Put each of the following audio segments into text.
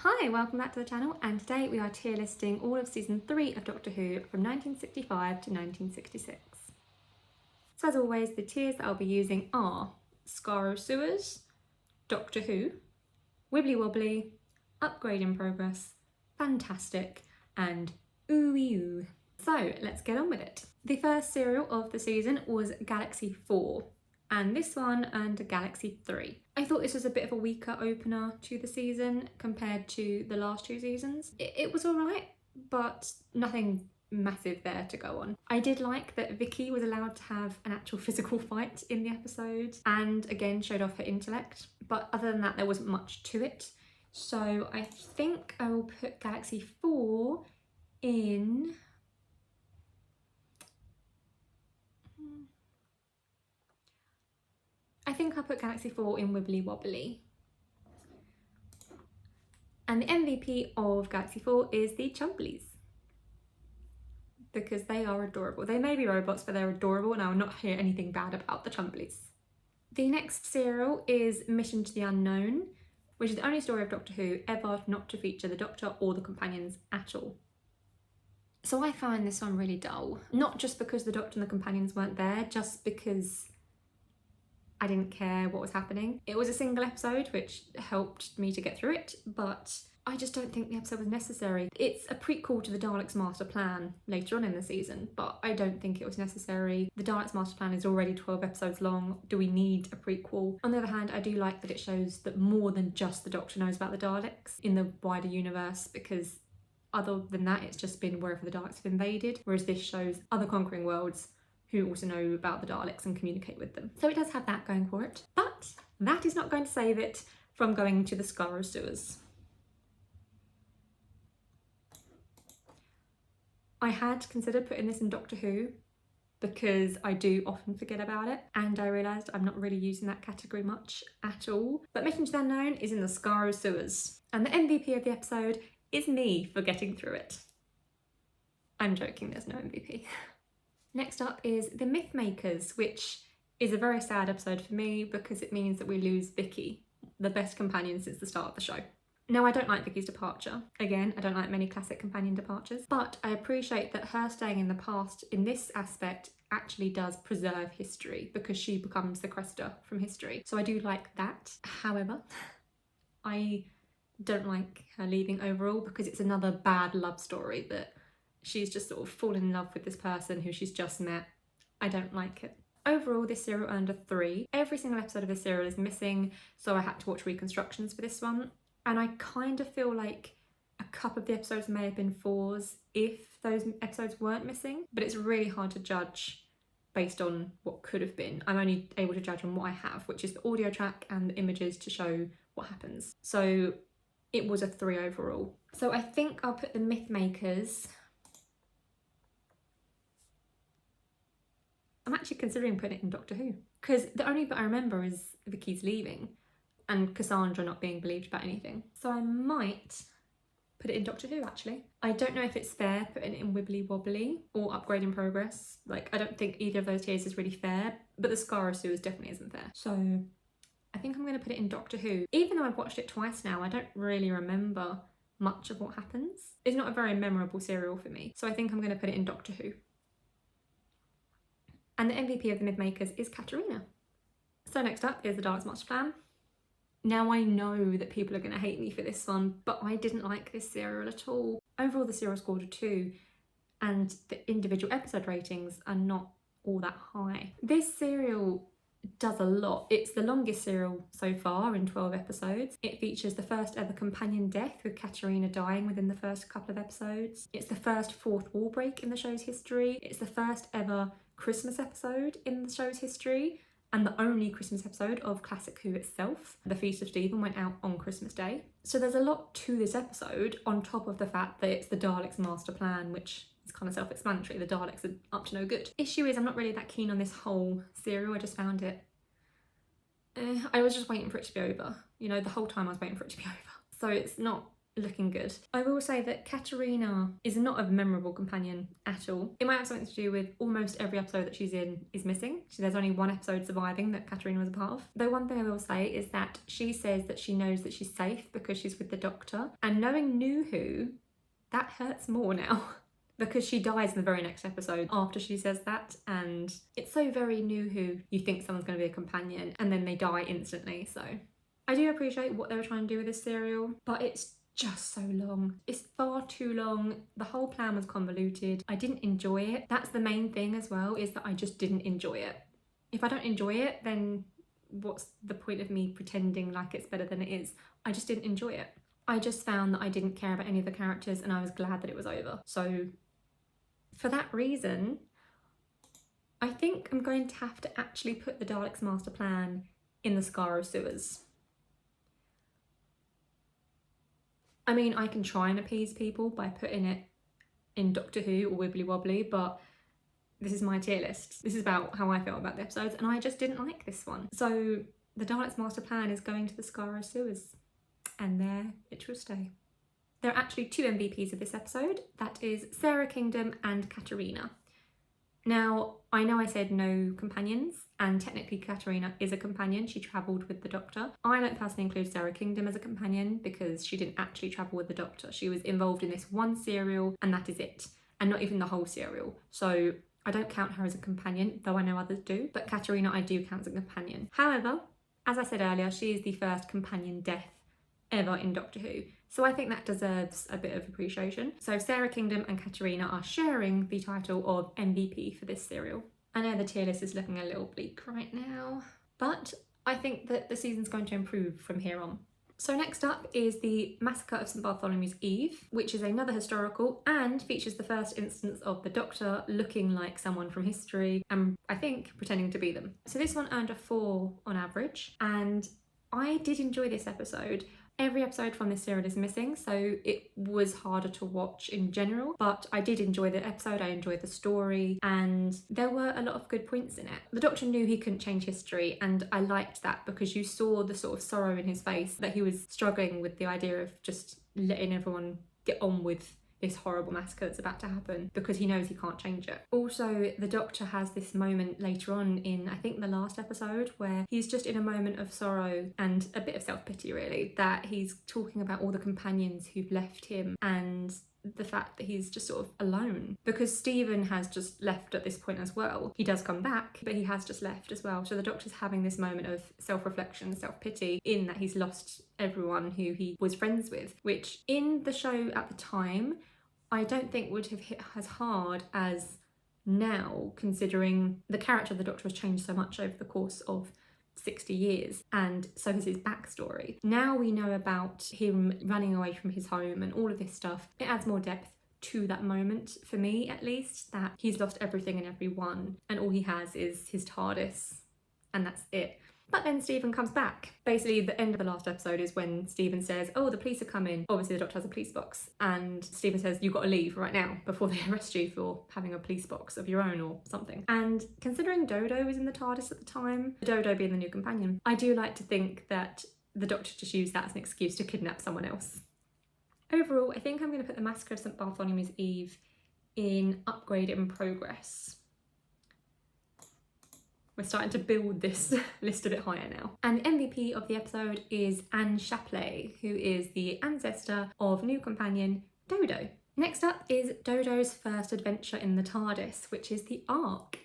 Hi, welcome back to the channel, and today we are tier listing all of season 3 of Doctor Who from 1965 to 1966. So as always, the tiers that I'll be using are Scar of Sewers, Doctor Who, Wibbly Wobbly, Upgrade in Progress, Fantastic, and Ooey Ooh. So let's get on with it. The first serial of the season was Galaxy 4, and this one earned a Galaxy 3. I thought this was a bit of a weaker opener to the season compared to the last two seasons. It was alright, but nothing massive there to go on. I did like that Vicky was allowed to have an actual physical fight in the episode and again showed off her intellect, but other than that there wasn't much to it. So I think I will put Galaxy 4 in... I think I'll put Galaxy 4 in Wibbly Wobbly. And the MVP of Galaxy 4 is the Chumblies, because they are adorable. They may be robots, but they're adorable, and I will not hear anything bad about the Chumblies. The next serial is Mission to the Unknown, which is the only story of Doctor Who ever not to feature the Doctor or the companions at all. So I find this one really dull. Not just because the Doctor and the companions weren't there, just because I didn't care what was happening. It was a single episode, which helped me to get through it, but I just don't think the episode was necessary. It's a prequel to the Daleks Master Plan later on in the season, but I don't think it was necessary. The Daleks Master Plan is already 12 episodes long. Do we need a prequel? On the other hand, I do like that it shows that more than just the Doctor knows about the Daleks in the wider universe, because other than that, it's just been wherever the Daleks have invaded, whereas this shows other conquering worlds who also know about the Daleks and communicate with them. So it does have that going for it, but that is not going to save it from going to the Scar of Sewers. I had considered putting this in Doctor Who because I do often forget about it, and I realised I'm not really using that category much at all. But Mission to the Unknown is in the Scar of Sewers, and the MVP of the episode is me for getting through it. I'm joking, there's no MVP. Next up is The Mythmakers, which is a very sad episode for me because it means that we lose Vicky, the best companion since the start of the show. Now, I don't like Vicky's departure. Again, I don't like many classic companion departures, but I appreciate that her staying in the past in this aspect actually does preserve history because she becomes the Cresta from history. So I do like that. However, I don't like her leaving overall because it's another bad love story that she's just sort of fallen in love with this person who she's just met. I don't like it. Overall, this serial earned a 3. Every single episode of this serial is missing, so I had to watch reconstructions for this one. And I kind of feel like a couple of the episodes may have been 4s if those episodes weren't missing, but it's really hard to judge based on what could have been. I'm only able to judge on what I have, which is the audio track and the images to show what happens. So it was a 3 overall. So I think I'll put The Mythmakers... I'm actually considering putting it in Doctor Who, because the only bit I remember is Vicky's leaving and Cassandra not being believed about anything. So I might put it in Doctor Who, actually. I don't know if it's fair putting it in Wibbly Wobbly or Upgrade in Progress. Like, I don't think either of those tiers is really fair, but the Scar of Sewers definitely isn't fair. So I think I'm going to put it in Doctor Who. Even though I've watched it twice now, I don't really remember much of what happens. It's not a very memorable serial for me, so I think I'm going to put it in Doctor Who. And the MVP of The Mythmakers is Katerina. So next up is the Daleks Master Plan. Now I know that people are going to hate me for this one, but I didn't like this serial at all. Overall, the serial scored a 2, and the individual episode ratings are not all that high. This serial does a lot. It's the longest serial so far in 12 episodes. It features the first ever companion death, with Katerina dying within the first couple of episodes. It's the first fourth wall break in the show's history. It's the first ever Christmas episode in the show's history, and the only Christmas episode of Classic Who itself. The Feast of Stephen went out on Christmas Day. So there's a lot to this episode, on top of the fact that it's the Daleks Master Plan, which is kind of self-explanatory. The Daleks are up to no good. Issue is I'm not really that keen on this whole serial. I just found it... I was just waiting for it to be over. You know, the whole time I was waiting for it to be over. So it's not looking good. I will say that Katerina is not a memorable companion at all. It might have something to do with almost every episode that she's in is missing. So there's only one episode surviving that Katerina was a part of. Though one thing I will say is that she says that she knows that she's safe because she's with the Doctor. And knowing New Who, that hurts more now. Because she dies in the very next episode after she says that, and it's so very New Who. You think someone's going to be a companion and then they die instantly. So I do appreciate what they were trying to do with this serial, but it's just so long. It's far too long. The whole plan was convoluted. I didn't enjoy it. That's the main thing as well, is that I just didn't enjoy it. If I don't enjoy it, then what's the point of me pretending like it's better than it is? I just didn't enjoy it. I just found that I didn't care about any of the characters, and I was glad that it was over. So for that reason, I think I'm going to have to actually put the Daleks master plan in the Skaro sewers. I mean, I can try and appease people by putting it in Doctor Who or Wibbly Wobbly, but this is my tier list. This is about how I felt about the episodes, and I just didn't like this one. So the Daleks master plan is going to the Skaro sewers, and there it will stay. There are actually two MVPs of this episode. That is Sarah Kingdom and Katerina. Now, I know I said no companions, and technically Katerina is a companion. She travelled with the Doctor. I don't personally include Sarah Kingdom as a companion because she didn't actually travel with the Doctor. She was involved in this one serial, and that is it. And not even the whole serial. So I don't count her as a companion, though I know others do. But Katerina I do count as a companion. However, as I said earlier, she is the first companion death ever in Doctor Who. So I think that deserves a bit of appreciation. So Sarah Kingdom and Katerina are sharing the title of MVP for this serial. I know the tier list is looking a little bleak right now, but I think that the season's going to improve from here on. So next up is the Massacre of St Bartholomew's Eve, which is another historical and features the first instance of the Doctor looking like someone from history and I think pretending to be them. So this one earned a 4 on average, and I did enjoy this episode. Every episode from this serial is missing, so it was harder to watch in general, but I did enjoy the episode, I enjoyed the story, and there were a lot of good points in it. The Doctor knew he couldn't change history, and I liked that because you saw the sort of sorrow in his face, that he was struggling with the idea of just letting everyone get on with this horrible massacre that's about to happen because he knows he can't change it. Also, the Doctor has this moment later on in, I think, the last episode where he's just in a moment of sorrow and a bit of self-pity really, that he's talking about all the companions who've left him and the fact that he's just sort of alone because Stephen has just left at this point as well. He does come back, but he has just left as well. So the Doctor's having this moment of self-reflection, self-pity in that he's lost everyone who he was friends with, which in the show at the time I don't think would have hit as hard as now, considering the character of the Doctor has changed so much over the course of 60 years, and so has his backstory. Now we know about him running away from his home and all of this stuff. It adds more depth to that moment, for me at least, that he's lost everything and everyone, and all he has is his TARDIS, and that's it. But then Stephen comes back. Basically, the end of the last episode is when Stephen says, oh, the police are coming. Obviously, the Doctor has a police box. And Stephen says, you've got to leave right now before they arrest you for having a police box of your own or something. And considering Dodo was in the TARDIS at the time, Dodo being the new companion, I do like to think that the Doctor just used that as an excuse to kidnap someone else. Overall, I think I'm going to put the Massacre of St Bartholomew's Eve in upgrade in progress. We're starting to build this list a bit higher now. And the MVP of the episode is Anne Chapelet, who is the ancestor of new companion Dodo. Next up is Dodo's first adventure in the TARDIS, which is the Ark.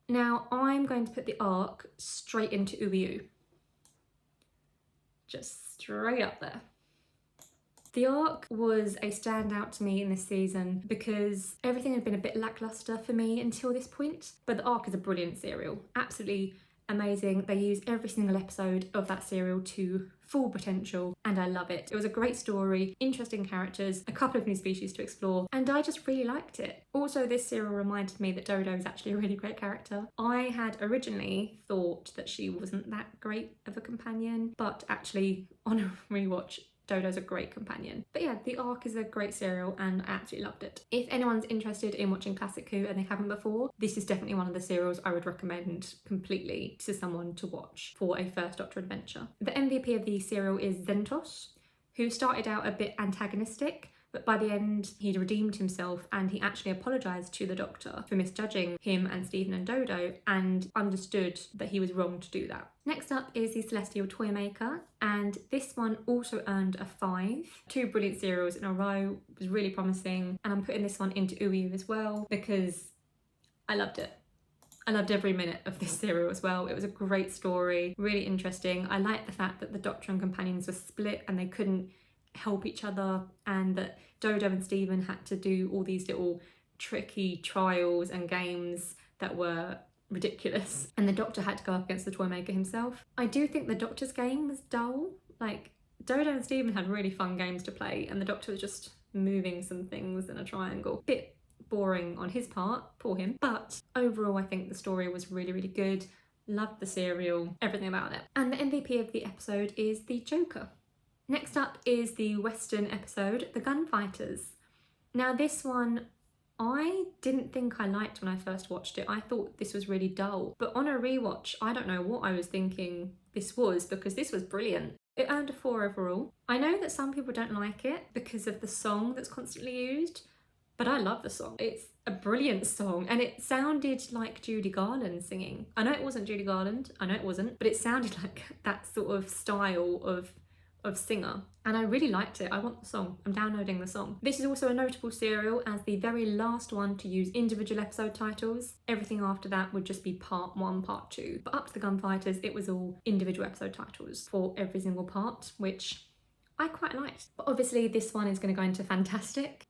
Now, I'm going to put the Ark straight into Ubu. Just straight up there. The Ark was a standout to me in this season because everything had been a bit lackluster for me until this point. But the Ark is a brilliant serial, absolutely amazing. They use every single episode of that serial to full potential and I love it. It was a great story, interesting characters, a couple of new species to explore, and I just really liked it. Also, this serial reminded me that Dodo is actually a really great character. I had originally thought that she wasn't that great of a companion, but actually on a rewatch, Dodo's a great companion. But yeah, The Ark is a great serial and I absolutely loved it. If anyone's interested in watching Classic Who and they haven't before, this is definitely one of the serials I would recommend completely to someone to watch for a first Doctor adventure. The MVP of the serial is Zentos, who started out a bit antagonistic, but by the end he'd redeemed himself and he actually apologised to the Doctor for misjudging him and Stephen and Dodo and understood that he was wrong to do that. Next up is the Celestial Toymaker, and this one also earned a 5. 2 brilliant serials in a row, was really promising, and I'm putting this one into Uyu as well because I loved it. I loved every minute of this serial as well. It was a great story, really interesting. I liked the fact that the Doctor and companions were split and they couldn't help each other, and that Dodo and Stephen had to do all these little tricky trials and games that were ridiculous, and the Doctor had to go up against the Toymaker himself. I do think the Doctor's game was dull. Like, Dodo and Stephen had really fun games to play and the Doctor was just moving some things in a triangle. Bit boring on his part, poor him, but overall I think the story was really, really good. Loved the serial, everything about it. And the MVP of the episode is the Joker. Next up is the Western episode, The Gunfighters. Now this one I didn't think I liked when I first watched it. I thought this was really dull, but on a rewatch I don't know what I was thinking this was, because this was brilliant. It earned a 4 overall. I know that some people don't like it because of the song that's constantly used, but I love the song. It's a brilliant song and it sounded like Judy Garland singing. I know it wasn't Judy Garland, I know it wasn't, but it sounded like that sort of style of singer, and I really liked it. I want the song. I'm downloading the song. This is also a notable serial as the very last one to use individual episode titles. Everything after that would just be part 1, part 2. But up to the Gunfighters, it was all individual episode titles for every single part, which I quite liked. But obviously this one is going to go into Fantastic.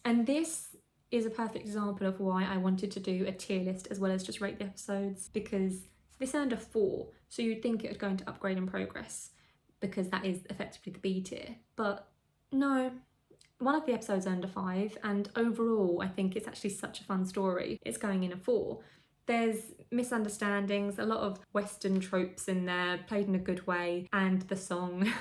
And this is a perfect example of why I wanted to do a tier list as well as just rate the episodes, because this earned a 4, so you'd think it would go into Upgrade in Progress because that is effectively the B tier. But no, one of the episodes earned a 5, and overall I think it's actually such a fun story. It's going in a 4. There's misunderstandings, a lot of Western tropes in there, played in a good way, and the song.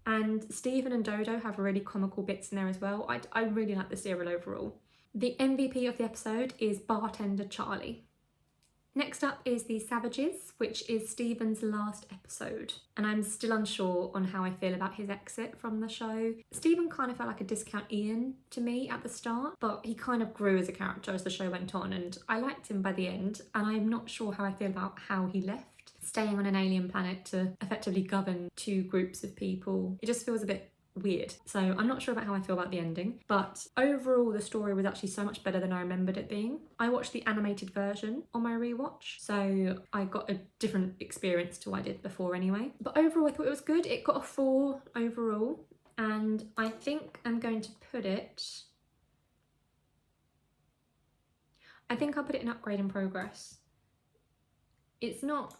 And Stephen and Dodo have really comical bits in there as well. I really like the serial overall. The MVP of the episode is Bartender Charlie. Next up is The Savages, which is Stephen's last episode, and I'm still unsure on how I feel about his exit from the show. Stephen kind of felt like a discount Ian to me at the start, but he kind of grew as a character as the show went on, and I liked him by the end, and I'm not sure how I feel about how he left. Staying on an alien planet to effectively govern 2 groups of people, it just feels a bit weird. So I'm not sure about how I feel about the ending, but overall the story was actually so much better than I remembered it being. I watched the animated version on my rewatch, so I got a different experience to what I did before anyway. But overall I thought it was good. It got a 4 overall, and I think I'm going to put it... I think I'll put it in Upgrade in Progress. It's not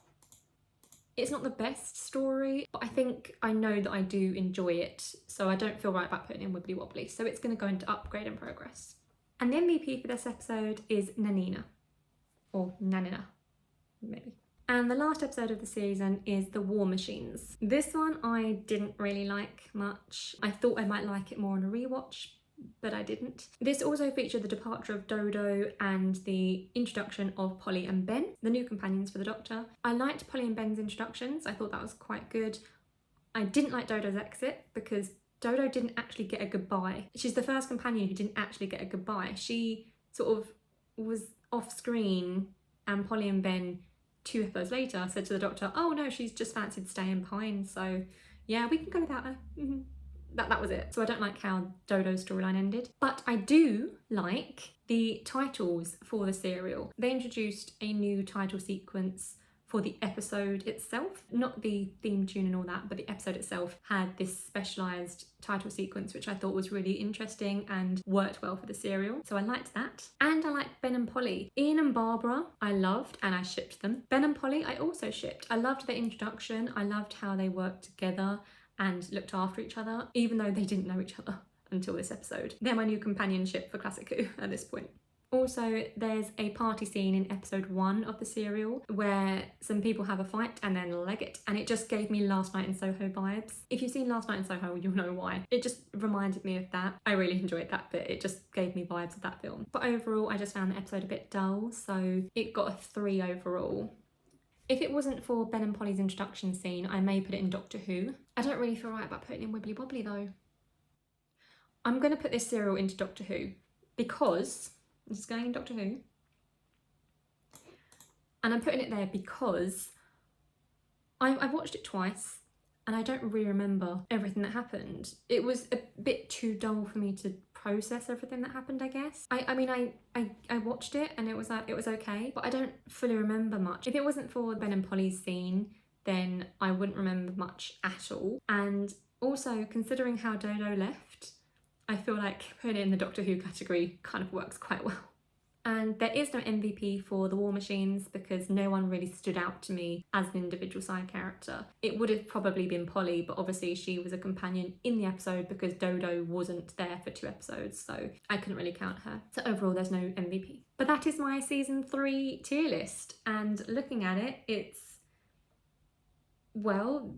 the best story, but I think I know that I do enjoy it, so I don't feel right about putting in Wibbly Wobbly, so it's going to go into Upgrade in Progress. And the MVP for this episode is Nanina, or Nanina, maybe. And the last episode of the season is The War Machines. This one I didn't really like much. I thought I might like it more on a rewatch, but I didn't. This also featured the departure of Dodo and the introduction of Polly and Ben, the new companions for the Doctor. I liked Polly and Ben's introductions. I thought that was quite good. I didn't like Dodo's exit because Dodo didn't actually get a goodbye. She's the first companion who didn't actually get a goodbye. She sort of was off screen, and Polly and Ben 2 episodes later said to the Doctor, oh no, she's just fancied staying behind, so yeah, we can go without her. That was it. So I don't like how Dodo's storyline ended. But I do like the titles for the serial. They introduced a new title sequence for the episode itself. Not the theme tune and all that, but the episode itself had this specialised title sequence, which I thought was really interesting and worked well for the serial. So I liked that. And I liked Ben and Polly. Ian and Barbara, I loved, and I shipped them. Ben and Polly, I also shipped. I loved their introduction. I loved how they worked together and looked after each other, even though they didn't know each other until this episode. They're my new companionship for Classic Who at this point. Also, there's a party scene in episode 1 of the serial where some people have a fight and then leg it, and it just gave me Last Night in Soho vibes. If you've seen Last Night in Soho, you'll know why. It just reminded me of that. I really enjoyed that bit. It just gave me vibes of that film. But overall, I just found the episode a bit dull, so it got a 3 overall. If it wasn't for Ben and Polly's introduction scene, I may put it in Doctor Who. I don't really feel right about putting it in Wibbly Wobbly though. I'm going to put this serial into Doctor Who because this is going in Doctor Who. And I'm putting it there because I've watched it twice and I don't really remember everything that happened. It was a bit too dull for me to process everything that happened, I guess. I mean, I watched it and it was okay, but I don't fully remember much. If it wasn't for Ben and Polly's scene, then I wouldn't remember much at all. And also, considering how Dodo left, I feel like putting it in the Doctor Who category kind of works quite well. And there is no MVP for the War Machines because no one really stood out to me as an individual side character. It would have probably been Polly, but obviously she was a companion in the episode because Dodo wasn't there for 2 episodes, so I couldn't really count her. So overall, there's no MVP. But that is my season 3 tier list, and looking at it, it's, well,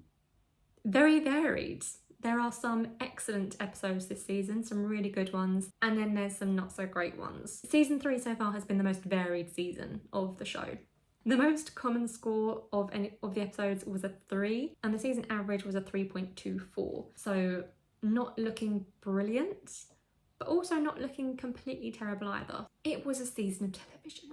very varied. There are some excellent episodes this season, some really good ones, and then there's some not so great ones. Season 3 so far has been the most varied season of the show. The most common score of any of the episodes was a 3, and the season average was a 3.24. So not looking brilliant, but also not looking completely terrible either. It was a season of television.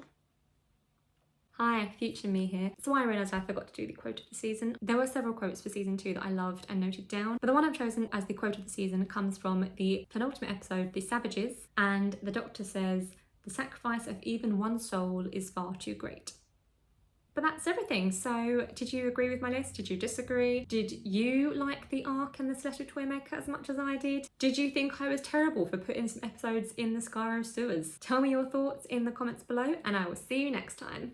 Hi, future me here. So I realised I forgot to do the quote of the season. There were several quotes for season 2 that I loved and noted down, but the one I've chosen as the quote of the season comes from the penultimate episode, The Savages, and the Doctor says, "The sacrifice of even one soul is far too great." But that's everything. So did you agree with my list? Did you disagree? Did you like the Ark and the Celestial Toymaker as much as I did? Did you think I was terrible for putting some episodes in the Skyro sewers? Tell me your thoughts in the comments below and I will see you next time.